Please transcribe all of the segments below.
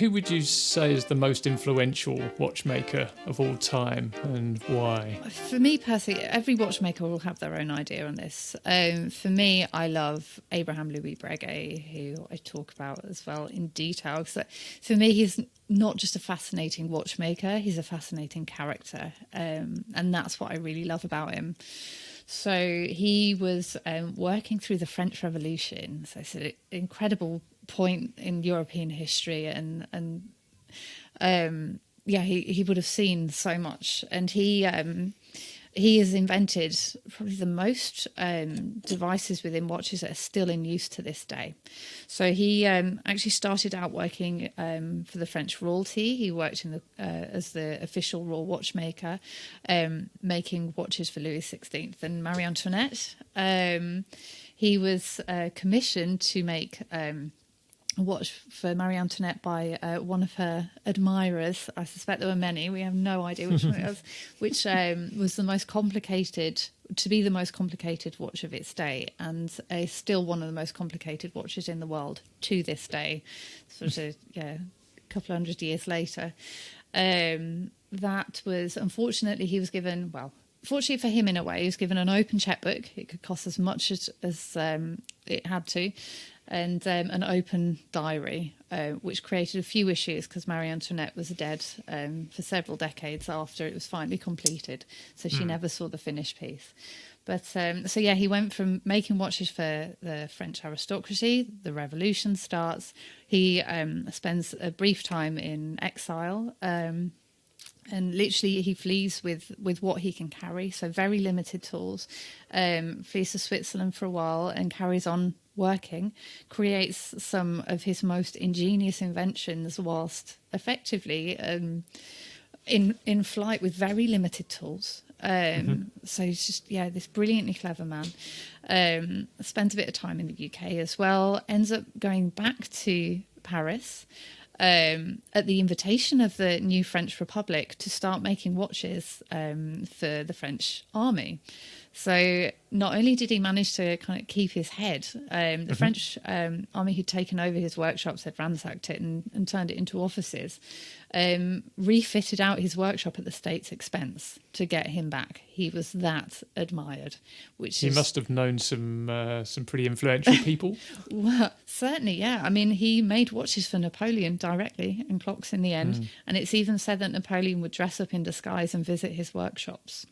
Who would you say is the most influential watchmaker of all time, and why? For me personally, every watchmaker will have their own idea on this. For me, I love Abraham Louis Breguet, who I talk about as well in detail. So for me, he's not just a fascinating watchmaker, he's a fascinating character. And that's what I really love about him. So he was working through the French Revolution. So it's an incredible point in European history, and he would have seen so much, and he has invented probably the most devices within watches that are still in use to this day. So he actually started out working for the French royalty. He worked in as the official royal watchmaker, making watches for Louis XVI and Marie Antoinette. He was commissioned to make a watch for Marie Antoinette by one of her admirers. I suspect there were many. We have no idea which one it was, which was the most complicated watch of its day, and is still one of the most complicated watches in the world to this day, sort of a couple of 100 years later. That was, unfortunately, he was given, well, fortunately for him in a way, he was given an open checkbook. It could cost as much as it had to, and an open diary, which created a few issues because Marie Antoinette was dead for several decades after it was finally completed, so she never saw the finished piece. But he went from making watches for the French aristocracy. The revolution starts. He spends a brief time in exile, and literally he flees with what he can carry, so very limited tools, flees to Switzerland for a while and carries on working, creates some of his most ingenious inventions whilst effectively in flight with very limited tools. So he's just, this brilliantly clever man. Spends a bit of time in the UK as well, ends up going back to Paris at the invitation of the new French Republic to start making watches for the French army. So not only did he manage to kind of keep his head, the French army who'd taken over his workshops had ransacked it and turned it into offices, refitted out his workshop at the state's expense to get him back. He was that admired. He must have known some pretty influential people. Well, certainly, yeah. I mean, he made watches for Napoleon directly and clocks in the end. And it's even said that Napoleon would dress up in disguise and visit his workshops.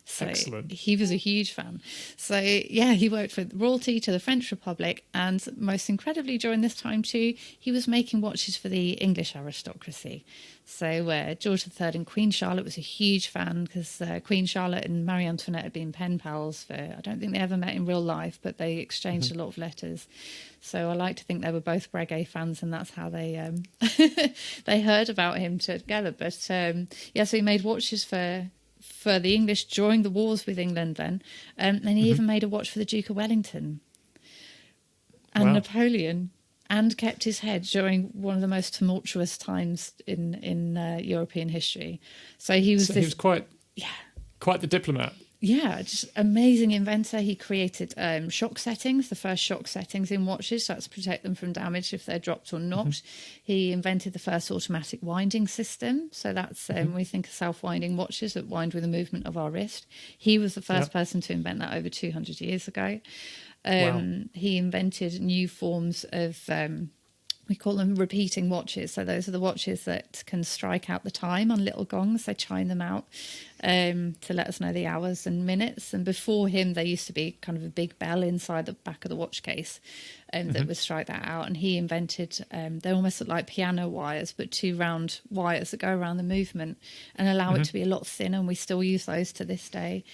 So excellent. He was a huge fan. So he worked for royalty to the French Republic, and most incredibly during this time too, he was making watches for the English aristocracy. So George III and Queen Charlotte was a huge fan, because Queen Charlotte and Marie Antoinette had been pen pals for, I don't think they ever met in real life, but they exchanged a lot of letters. So I like to think they were both Breguet fans, and that's how they they heard about him together. But so he made watches for the English during the wars with England then. And he even made a watch for the Duke of Wellington and Napoleon, and kept his head during one of the most tumultuous times in European history. So he was quite the diplomat. Yeah, just amazing inventor. He created shock settings, the first shock settings in watches, so that's to protect them from damage if they're dropped or knocked. He invented the first automatic winding system. So that's we think of self-winding watches that wind with the movement of our wrist. He was the first person to invent that over 200 years ago. He invented new forms of... we call them repeating watches. So those are the watches that can strike out the time on little gongs. They chime them out to let us know the hours and minutes. And before him, there used to be kind of a big bell inside the back of the watch case that would strike that out. And he invented, they almost look like piano wires, but two round wires that go around the movement and allow it to be a lot thinner. And we still use those to this day.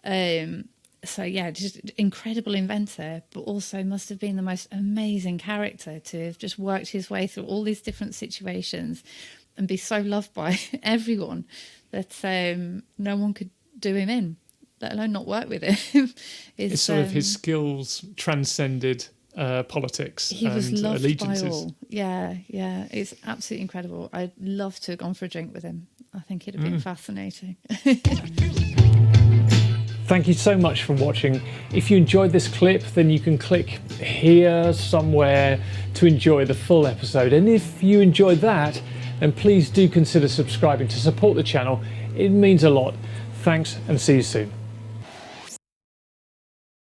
Just incredible inventor, but also must have been the most amazing character to have just worked his way through all these different situations and be so loved by everyone that no one could do him in, let alone not work with him. It's sort of his skills transcended politics. He was loved allegiances. by all. Yeah, it's absolutely incredible. I'd love to have gone for a drink with him. I think it'd have been fascinating. Thank you so much for watching. If you enjoyed this clip, then you can click here somewhere to enjoy the full episode. And if you enjoyed that, then please do consider subscribing to support the channel. It means a lot. Thanks, and see you soon.